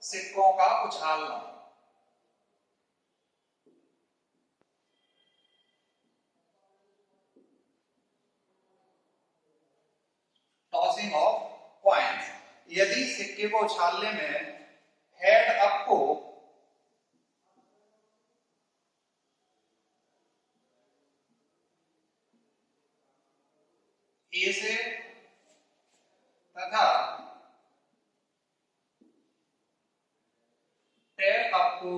सिक्कों का उछालना। Tossing of coins, यदि सिक्के को उछालने में हेड अप को ए से तथा टेल अप को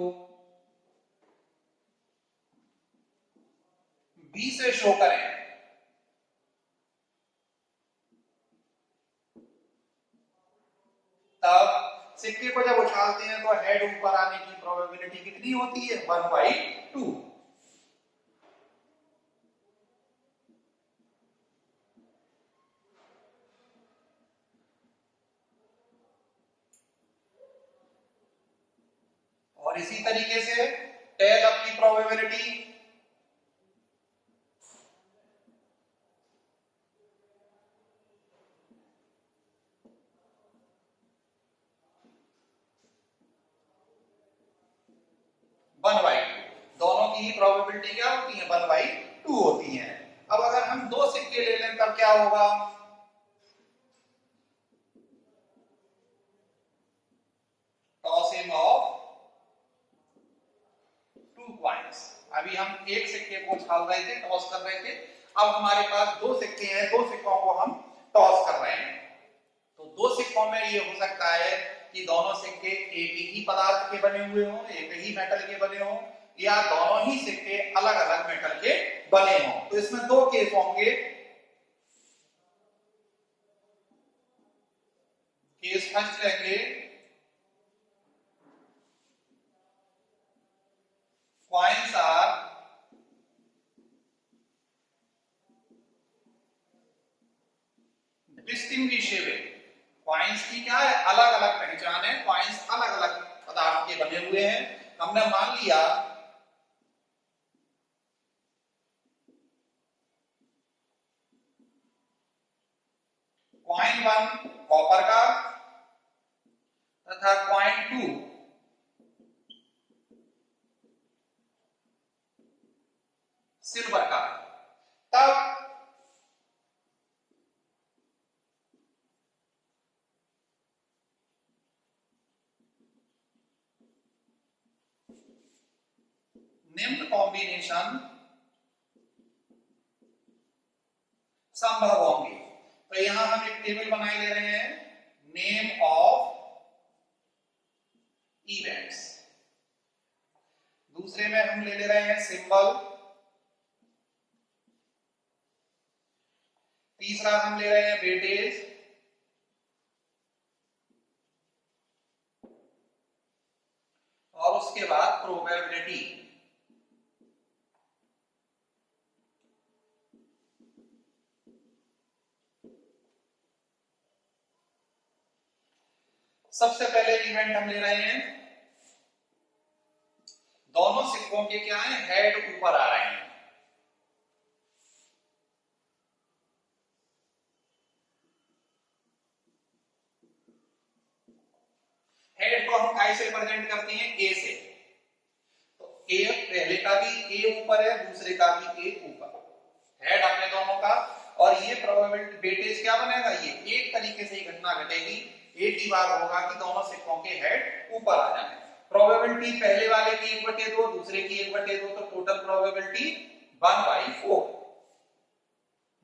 बी से शो करें, तब सिक्के को जब उछालते हैं तो हेड ऊपर आने की प्रोबेबिलिटी कितनी होती है? 1/2। और इसी तरीके से टेल अप की प्रोबेबिलिटी वन बाई टू। दोनों की ही प्रोबेबिलिटी क्या होती है? 1/2 होती है। अब अगर हम दो सिक्के ले लें तब क्या होगा? Tossing of two coins. अभी हम एक सिक्के को उछाल रहे थे, टॉस कर रहे थे। अब हमारे पास दो सिक्के हैं, दो सिक्कों को हम टॉस कर रहे हैं। तो दो सिक्कों में ये हो सकता है कि दोनों सिक्के एक ही पदार्थ के बने हुए हों, एक ही मेटल के बने हों, या दोनों ही सिक्के अलग अलग मेटल के बने हों। तो इसमें दो केस होंगे। केस फर्स्ट लेंगे, कॉइन्स आर डिस्टिंग्विशेबल। कॉइन्स की क्या है? अलग अलग पहचान है। कॉइन्स अलग अलग पदार्थ के बने हुए हैं। हमने मान लिया कॉइन 1 कॉपर का तथा कॉइन 2 सिल्वर का। तब निम्न कॉम्बिनेशन संभव होंगे। तो यहां हम एक टेबल बनाए ले रहे हैं, नेम ऑफ इवेंट्स। दूसरे में हम ले रहे हैं सिंबल। तीसरा हम ले रहे हैं वेटेज। और उसके बाद प्रोबेबिलिटी। सबसे पहले इवेंट हम ले रहे हैं, दोनों सिक्कों के क्या है? हेड ऊपर आ रहे हैं। हेड को हम काय से रिप्रेजेंट करते हैं? ए से। तो ए पहले का भी ए ऊपर है, दूसरे का भी ए ऊपर, हेड अपने दोनों का। और ये प्रोबेबिलिटी वेटेज क्या बनेगा? ये एक तरीके से ही घटना घटेगी, एक ही बार होगा कि दोनों सिक्कों के हेड ऊपर आ जाए। प्रोबेबिलिटी पहले वाले की 1/2, दूसरे की 1/2, तो टोटल प्रोबेबिलिटी 1/4।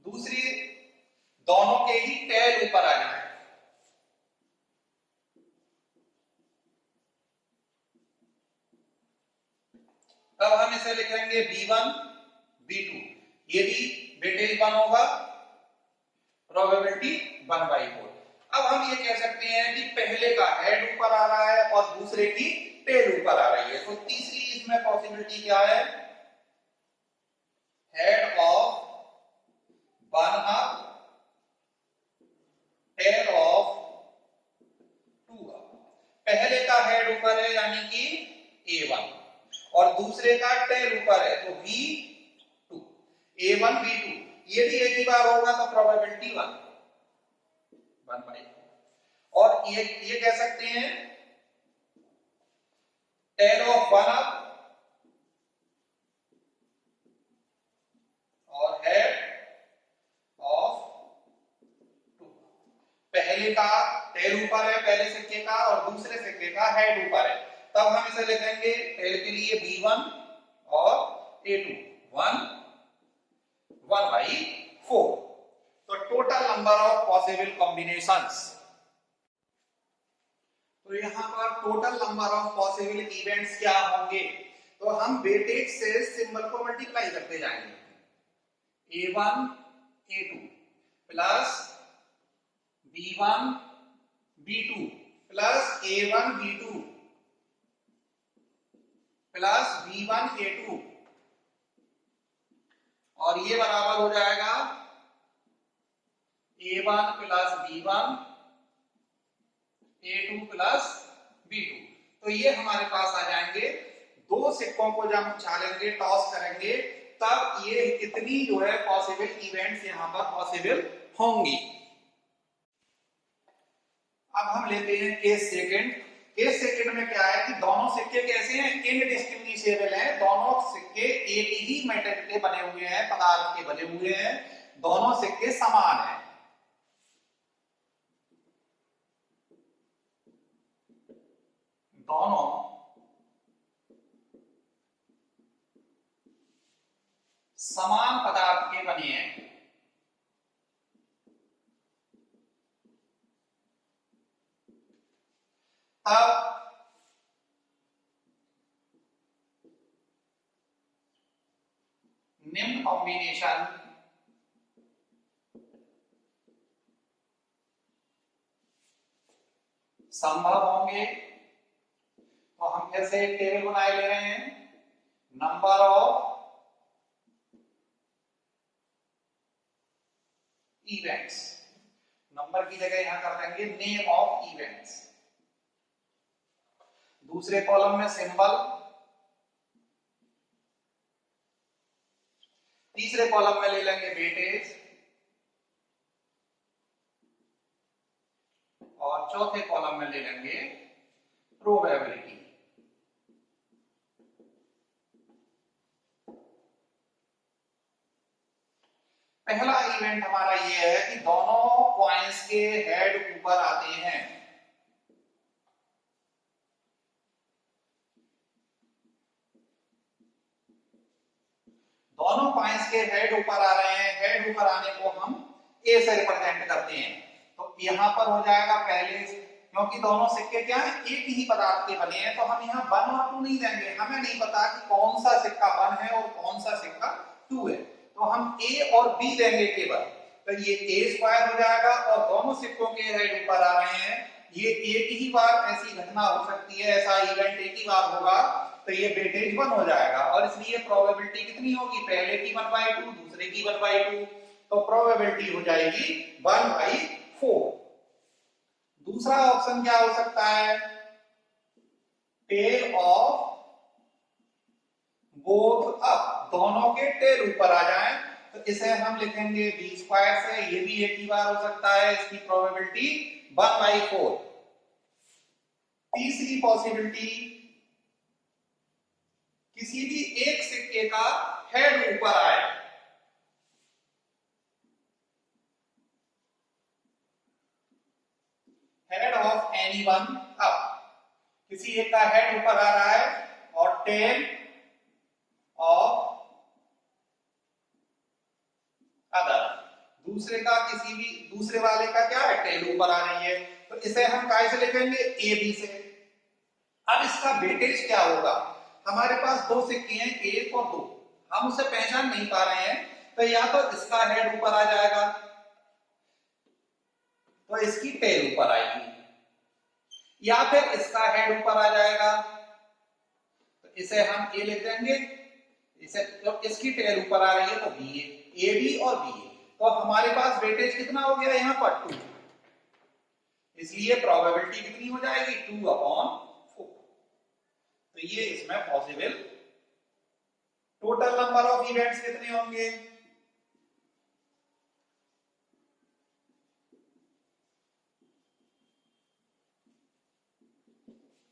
दूसरी, दोनों के ही टेल ऊपर आ जाए। अब हम इसे लिखेंगे B1 B2। ये भी वेटेज 1 होगा, प्रोबेबिलिटी 1/4। अब हम ये कह सकते हैं कि पहले का हेड ऊपर आ रहा है और दूसरे की टेल ऊपर आ रही है। तो तीसरी इसमें पॉसिबिलिटी क्या है? Head of 1 up, tail of 2 up. पहले का हेड ऊपर है यानी कि A1, और दूसरे का टेल ऊपर है तो B2। A1 B2 ये भी एक ही बार होगा तो प्रोबेबिलिटी 1/4। और ये कह सकते हैं टेल ऑफ 1 अप और हेड ऑफ 2। पहले का टेल ऊपर है पहले सिक्के का और दूसरे सिक्के का हेड ऊपर है, तब हम इसे लिखेंगे टेल के लिए B1 और A2 1 1/4। तो total number of possible combinations, तो यहां पर total number of possible events क्या होंगे, तो हम वेटेज से सिंबल को मल्टीप्लाई करते जाएंगे। A1 A2 plus B1 B2 plus A1 B2 plus B1 A2 और ये बराबर हो जाएगा A1 plus B1 A2 plus B2। तो ये हमारे पास आ जाएंगे, दो सिक्कों को जब हम उछालेंगे टॉस करेंगे तब ये कितनी जो है पॉसिबल इवेंट्स यहां पर पॉसिबल होंगी। अब हम लेते हैं केस सेकंड। केस सेकंड में क्या है कि दोनों सिक्के कैसे हैं, इनडिस्टिंग्विशेबल हैं, दोनों सिक्के एक ही मेटल के बने हुए हैं, पदार्थ के बने हुए हैं, दोनों सिक्के समान हैं। दोनों समान पदार्थ के बने हैं। अब निम्न कॉम्बिनेशन संभव होंगे। तो हम फिर से एक टेबल बनाए ले रहे हैं, नंबर ऑफ इवेंट्स, नंबर की जगह यहां कर देंगे नेम ऑफ इवेंट्स। दूसरे कॉलम में सिंबल, तीसरे कॉलम में ले लेंगे वेटेज और चौथे कॉलम में ले लेंगे प्रोबेबिलिटी। पहला इवेंट हमारा ये है कि दोनों कॉइन्स के हेड ऊपर आते हैं। दोनों कॉइन्स के हेड ऊपर आ रहे हैं, हेड ऊपर आने को हम ए से रिप्रेजेंट करते हैं। तो यहां पर हो जाएगा पहले, क्योंकि दोनों सिक्के क्या है एक ही पदार्थ के बने हैं, तो हम यहाँ 1 और 2 नहीं देंगे, हमें नहीं पता कि कौन सा सिक्का 1 है और कौन सा सिक्का 2 है, तो हम ए और बी देंगे केवल। तो ये ए स्क्वायर हो जाएगा और दोनों सिक्कों के हेड ऊपर आ रहे हैं। ये एक ही बार ऐसी घटना हो सकती है, ऐसा इवेंट एक ही बार होगा, तो ये वेटेज 1 हो जाएगा और इसलिए प्रोबेबिलिटी कितनी होगी, पहले की 1/2 दूसरे की 1/2, तो प्रोबेबिलिटी हो जाएगी 1/4। दूसरा ऑप्शन क्या हो सकता है, टेल ऑफ बोथ अप, दोनों के टेल ऊपर आ जाए, तो इसे हम लिखेंगे बी स्क्वायर से, ये भी एक ही बार हो सकता है, इसकी प्रोबेबिलिटी 1/4। तीसरी पॉसिबिलिटी, किसी भी एक सिक्के का हेड ऊपर आए, हेड ऑफ एनीवन अप, किसी एक का हेड ऊपर आ रहा है और टेल ऑफ अदर, दूसरे का किसी भी दूसरे वाले का क्या है टेल ऊपर आ रही है, तो इसे हम काय से लिखेंगे, ए बी से। अब इसका वेटेज क्या होगा, हमारे पास दो सिक्के हैं 1 और 2, हम उसे पहचान नहीं पा रहे हैं, तो या तो इसका हेड ऊपर आ जाएगा तो इसकी टेल ऊपर आएगी, या फिर इसका हेड ऊपर आ जाएगा तो इसे हम ए लिख देंगे, इसे तो इसकी टेल ऊपर आ रही है तो बी, ए बी और बी, तो हमारे पास वेटेज कितना हो गया यहां पर 2, इसलिए प्रोबेबिलिटी कितनी हो जाएगी 2/4। तो ये इसमें possible total number of events कितने होंगे,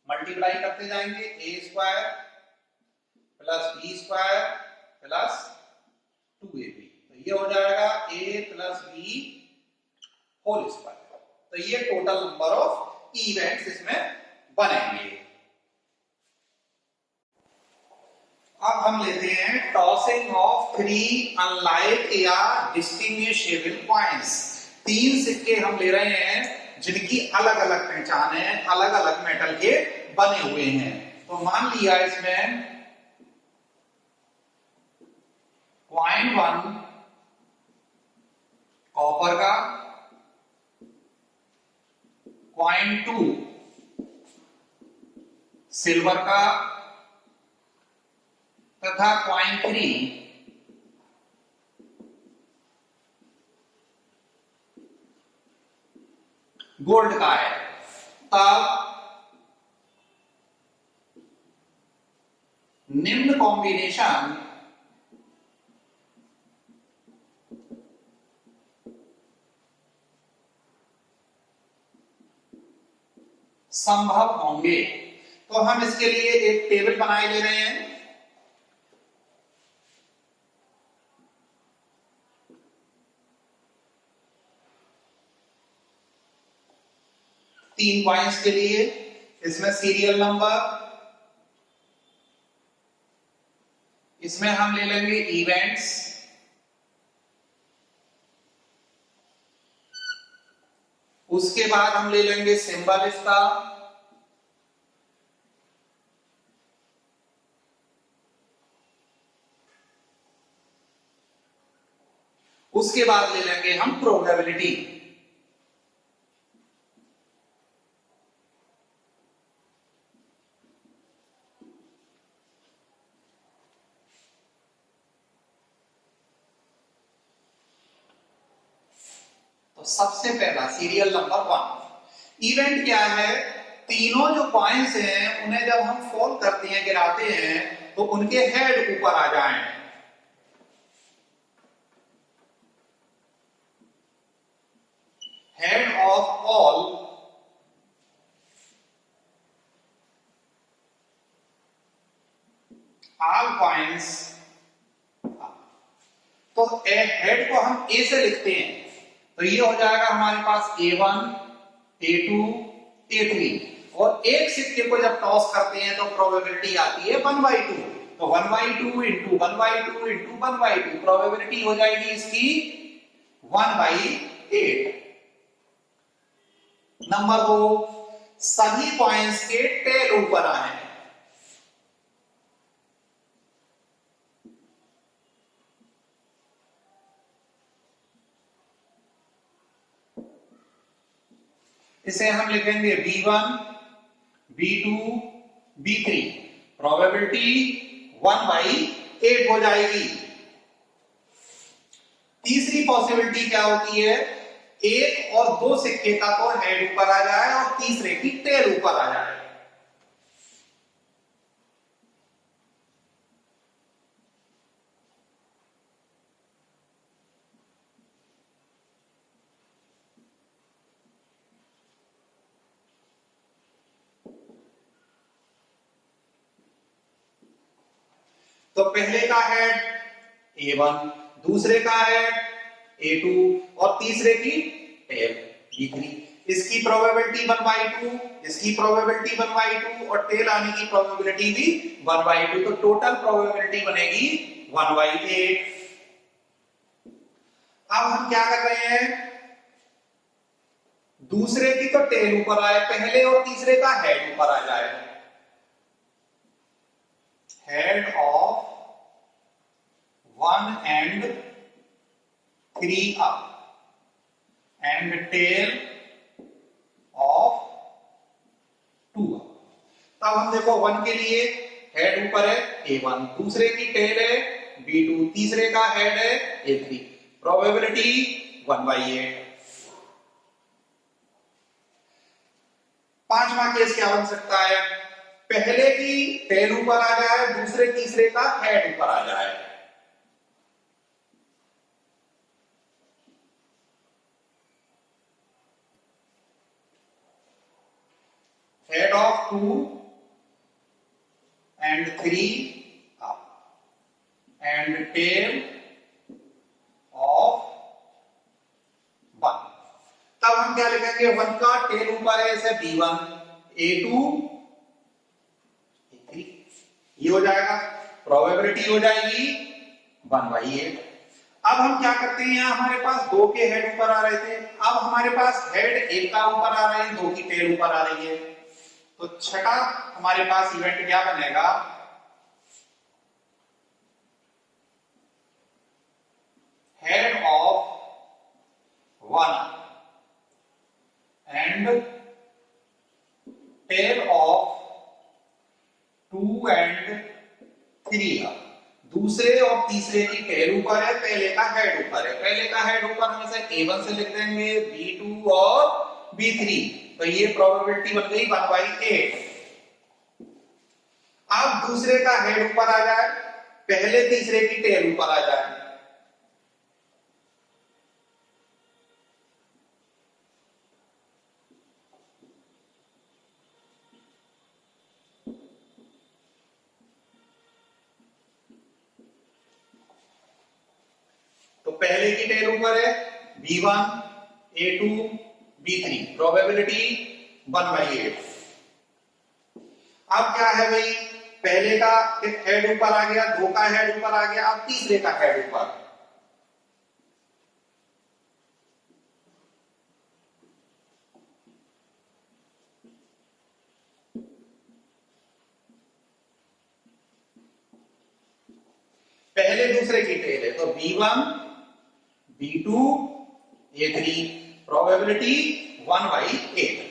मल्टीप्लाई करते जाएंगे, A square plus B square plus 2ab, तो ये हो जाएगा a plus B whole square. तो ये टोटल नंबर ऑफ इवेंट्स इसमें बनेंगे। अब हम लेते हैं टॉसिंग ऑफ 3 अनलाइक या डिस्टिंग्विशेबल कॉइंस। 3 सिक्के हम ले रहे हैं जिनकी अलग अलग पहचान है, अलग अलग मेटल के बने हुए हैं। तो मान लिया इसमें कॉइन 1 कॉपर का, कॉइन 2 सिल्वर का तथा कॉइन 3 गोल्ड का है। तब निम्न कॉम्बिनेशन संभव होंगे। तो हम इसके लिए एक टेबल बनाए ले रहे हैं। तीन कॉइन्स के लिए इसमें सीरियल नंबर, इसमें हम ले लेंगे इवेंट्स, उसके बाद हम ले लेंगे सिंबल इसका, उसके बाद ले लेंगे हम प्रोबेबिलिटी। तो सबसे पहला सीरियल नंबर 1 इवेंट क्या है? तीनों जो कॉइन्स हैं उन्हें जब हम फोल्ड करते हैं, गिराते हैं, तो उनके हेड ऊपर आ जाएं। Head of all coins. तो हेड को हम ए से लिखते हैं, तो ये हो जाएगा हमारे पास A1, A2, A3। और एक सिक्के को जब टॉस करते हैं तो प्रोबेबिलिटी आती है 1/2। तो 1/2 इंटू 1/2 इंटू 1/2, प्रोबेबिलिटी हो जाएगी इसकी 1/8। नंबर 2, सभी कॉइन्स के टेल ऊपर आए हैं। इसे हम लिखेंगे B1, B2, B3। प्रोबेबिलिटी 1/8 हो जाएगी। तीसरी पॉसिबिलिटी क्या होती है? एक और दो सिक्के का तो हेड ऊपर आ जाए और तीसरे की टेल ऊपर आ जाए। तो पहले का हेड A1, दूसरे का हेड A2 और तीसरे की टेल B3। इसकी प्रोबेबिलिटी 1/2, इसकी प्रोबेबिलिटी 1/2 और टेल आने की प्रोबेबिलिटी भी 1/2। तो टोटल प्रोबेबिलिटी बनेगी 1/8। अब हम क्या कर रहे हैं? दूसरे की तो टेल ऊपर आए, पहले और तीसरे का हेड ऊपर आ जाए। Head of 1 and 3 up and tail of 2 up। तब हम देखो 1 के लिए हेड ऊपर है A1, दूसरे की टेल है B2, तीसरे का हेड है A3। प्रोबेबिलिटी 1/8। पांचवा केस क्या बन सकता है? पहले की टेल ऊपर आ जाए, दूसरे तीसरे का हेड ऊपर आ जाए। Head of of 2 and 3 up and tail of 1। तब हम क्या लिखेंगे, 1 का टेल ऊपर है जैसे B1 A2 A3, ये हो जाएगा, प्रोबेबिलिटी हो जाएगी 1/8। अब हम क्या करते हैं, यहाँ हमारे पास 2 के हेड ऊपर आ रहे थे, अब हमारे पास हेड 1 का ऊपर आ रहे हैं, 2 की टेल ऊपर आ रही है, तो छठा हमारे पास इवेंट क्या बनेगा, head of 1 and tail of 2 and 3 up। दूसरे और तीसरे की टेल ऊपर है, पहले का हेड ऊपर है, पहले का हेड ऊपर हम इसे A1 से लिख देंगे, B2 और B3, तो ये प्रोबेबिलिटी बन गई 1/8। अब दूसरे का हेड ऊपर आ जाए, पहले तीसरे की टेल ऊपर आ जाए, तो पहले की टेल ऊपर है B1 A2 B3, प्रोबेबिलिटी 1/8। अब क्या है भाई, पहले का हेड ऊपर आ गया, 2 का हेड ऊपर आ गया, अब तीसरे का हेड ऊपर, पहले दूसरे की टेल है, तो B1 B2 A3, प्रोबेबिलिटी 1/8।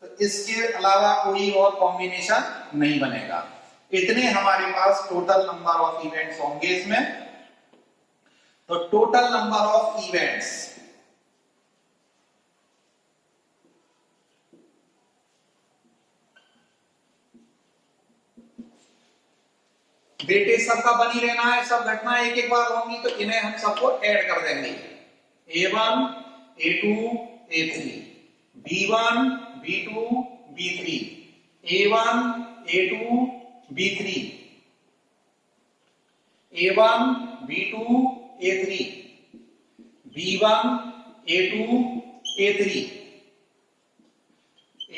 तो इसके अलावा कोई और कॉम्बिनेशन नहीं बनेगा। इतने हमारे पास टोटल नंबर ऑफ इवेंट्स होंगे इसमें। तो टोटल नंबर ऑफ इवेंट्स बेटे सबका बनी रहना है, सब घटना एक एक बार होंगी, तो इन्हें हम सबको ऐड कर देंगे, A1 A2 A3 B1 B2 B3 A1 A2 B3 A1 B2 A3 B1 A2 A3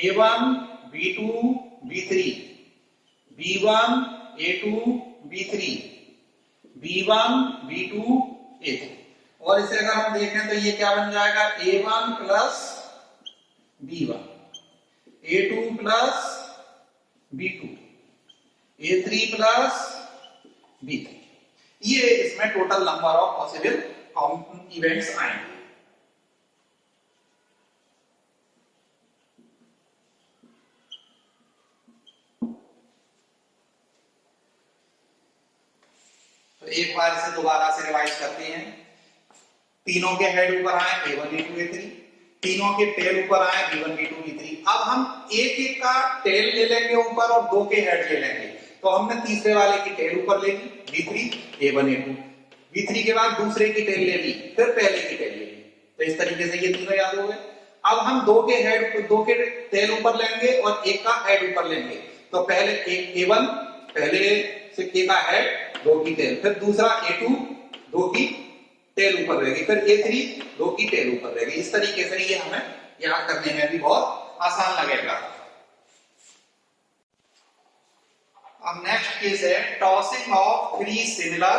A1 B2 B3 B1 A2 B3 B1 B2 A3। और इसे अगर हम देखें तो ये क्या बन जाएगा, A1 plus B1 A2 plus B2 A3 plus B3। ये इसमें total number of possible events आएंगे। तो एक बार इसे दोबारा से रिवाइज करते हैं। तीनों के हेड ऊपर आए A1 A2 A3, तीनों के टेल ऊपर आए B1 B2 B3। अब हम एक एक का टेल ले लेंगे ऊपर और 2 के हेड ले लेंगे, तो हमने तीसरे वाले की टेल ऊपर ले ली B3 A1 A2, B3 के बाद दूसरे की टेल ले ली, फिर पहले की टेल ले ली, तो इस तरीके से ये तीनों याद हो गए। अब हम 2 के हेड 2 के टेल ऊपर लेंगे और एक का हेड ऊपर लेंगे, तो पहले एक A1 पहले से के का हेड 2 की टेल, फिर दूसरा A2 2 की टेल ऊपर रहेगी, फिर A3 2 की टेल ऊपर रहेगी। इस तरीके से ये हमें याद करने में भी बहुत आसान लगेगा। अब नेक्स्ट केस है टॉसिंग ऑफ 3 सिमिलर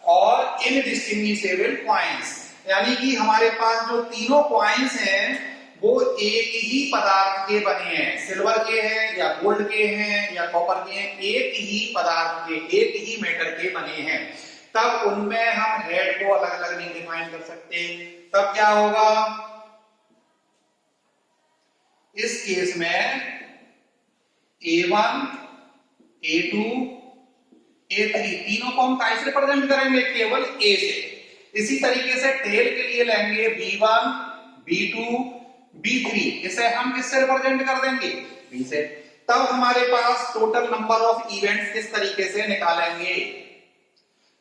और इनडिस्टिंग्विशेबल कॉइंस, यानी कि हमारे पास जो तीनों कॉइंस हैं वो एक ही पदार्थ के बने हैं, सिल्वर के हैं या गोल्ड के हैं या कॉपर के हैं, एक ही पदार्थ के, एक ही मेटल के बने हैं, तब उनमें हम हेड को अलग अलग नहीं डिफाइन कर सकते। तब क्या होगा, इस केस में A1 A2 A3 तीनों को हम कैसे रिप्रेजेंट करेंगे, केवल A से। इसी तरीके से टेल के लिए लेंगे B1 B2 B3, इसे हम किससे रिप्रेजेंट कर देंगे, B से। तब हमारे पास टोटल नंबर ऑफ इवेंट्स किस तरीके से निकालेंगे,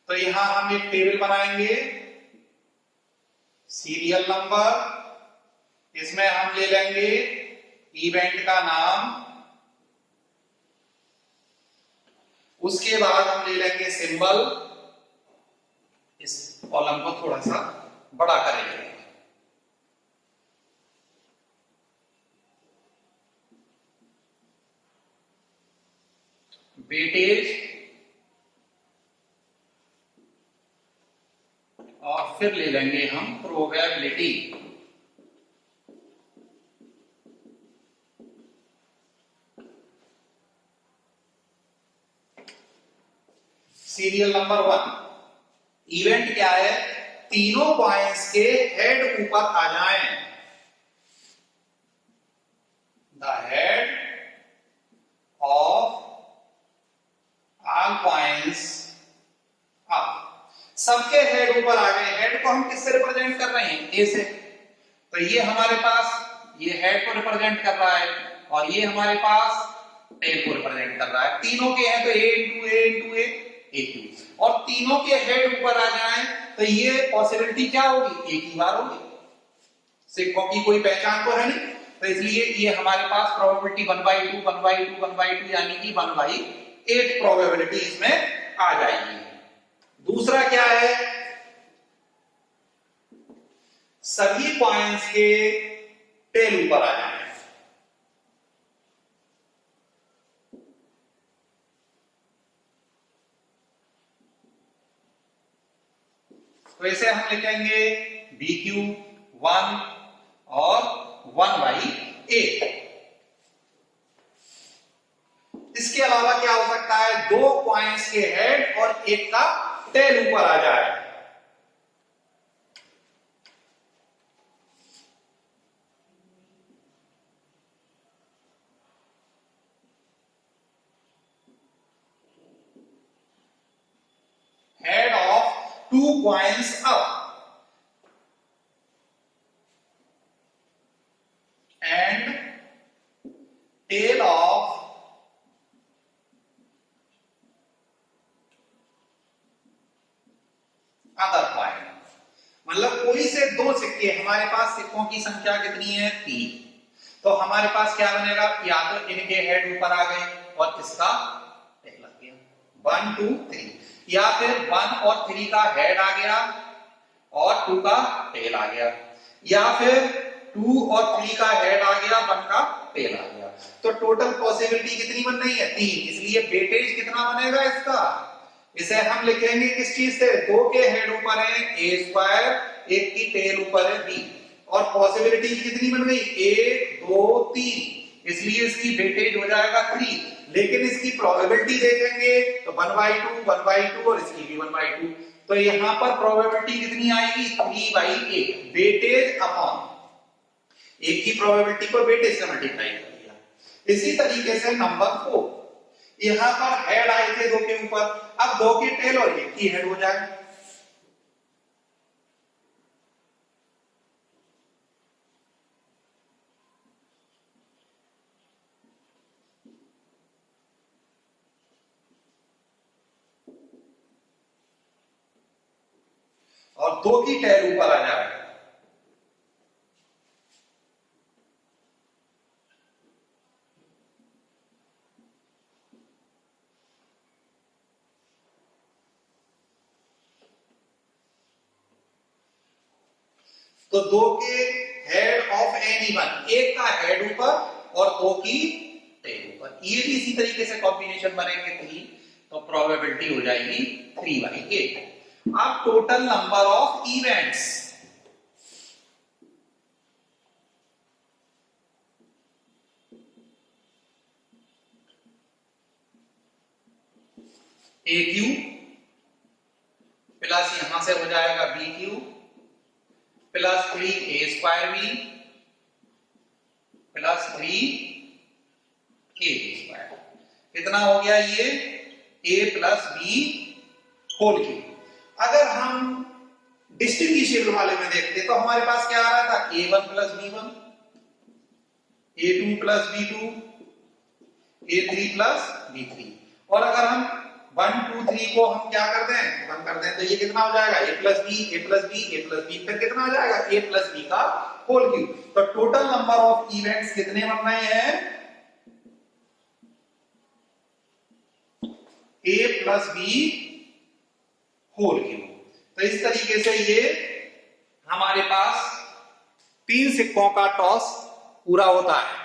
तो यहां हम एक टेबल बनाएंगे, सीरियल नंबर, इसमें हम ले लेंगे इवेंट का नाम उसके बाद हम ले लेंगे सिंबल, इस कॉलम को थोड़ा सा बड़ा करेंगे। वेटेज और फिर ले लेंगे हम प्रोबेबिलिटी। सीरियल नंबर 1, इवेंट क्या है? तीनों पॉइंट्स के हेड ऊपर आ जाएं। The head of all points up. सबके हेड ऊपर आ गए। हेड को हम किससे रिप्रेजेंट कर रहे हैं? ए से। तो ये हमारे पास ये हेड को रिप्रेजेंट कर रहा है और ये हमारे पास टेल को रिप्रेजेंट कर रहा है। तीनों के हैं तो ए इंटू ए इंटू ए क्यू, और तीनों के हेड ऊपर आ जाए तो ये पॉसिबिलिटी क्या होगी? एक ही बार होगी। सिक्कों की कोई पहचान तो है नहीं, तो इसलिए ये हमारे पास प्रोबेबिलिटी 1/2 1/2 1/2 यानी कि 1/8 प्रोबेबिलिटी इसमें आ जाएगी। दूसरा क्या है? सभी पॉइंट्स के टेल ऊपर आ जाए। तो इसे हम लिखेंगे BQ 1 और 1/8। इसके अलावा क्या हो सकता है? दो पॉइंट्स के हेड और एक का टेल ऊपर आ जाए। Head of 2 points up and tail of other point। मतलब कोई से दो सिक्के, हमारे पास सिक्कों की संख्या कितनी है? 3। तो हमारे पास क्या बनेगा? या तो इनके हेड ऊपर आ गए और इसका टेल लग गया 1 2 3, या फिर 1 और 3 का हेड आ गया और 2 का टेल आ गया, या फिर 2 और 3 का हेड आ गया, 1 का टेल आ गया। तो टोटल पॉसिबिलिटी कितनी बन रही है? 3। इसलिए वेटेज कितना बनेगा इसका? इसे हम लिखेंगे किस चीज से? 2 के हेड ऊपर है a², एक की टेल ऊपर है b, और पॉसिबिलिटी कितनी बन गई? 1 2 3, इसलिए इसकी वेटेज हो जाएगा 3। लेकिन इसकी प्रोबेबिलिटी देखेंगे तो 1/2 1/2 और इसकी भी 1/2। तो यहां पर प्रोबेबिलिटी कितनी आएगी? 3/8। वेटेज अपॉन एक की प्रोबेबिलिटी को वेटेज से मल्टीप्लाई कर दिया। इसी तरीके से नंबर 4, यहां पर हेड आए थे 2 के ऊपर, अब 2 के टेल और एक की हेड हो जाए। और 2 की टेल ऊपर आ जाए। तो 2 के हेड ऑफ एनी वन, एक का हेड ऊपर और 2 की टेल ऊपर, ये भी इसी तरीके से कॉम्बिनेशन बनेंगे 3, तो प्रोबेबिलिटी हो जाएगी 3/8। अब total number of events, AQ plus यहां से हो जाएगा BQ plus 3a² plus 3ab²। कितना हो गया ये? a plus b whole cube. अगर हम डिस्ट्रीब्यूशन वाले में देखते तो हमारे पास क्या आ रहा था? a1 plus b1, a2 plus b2, a3 plus b3। और अगर हम 1 2 3 को हम क्या कर दें? 1 कर दें तो ये कितना हो जाएगा? a plus b a plus b a plus b, फिर कितना हो जाएगा? a प्लस b का होल क्यूब। तो टोटल नंबर ऑफ इवेंट्स कितने बन रहे हैं? a plus B whole cube. तो इस तरीके से ये हमारे पास 3 सिक्कों का टॉस पूरा होता है।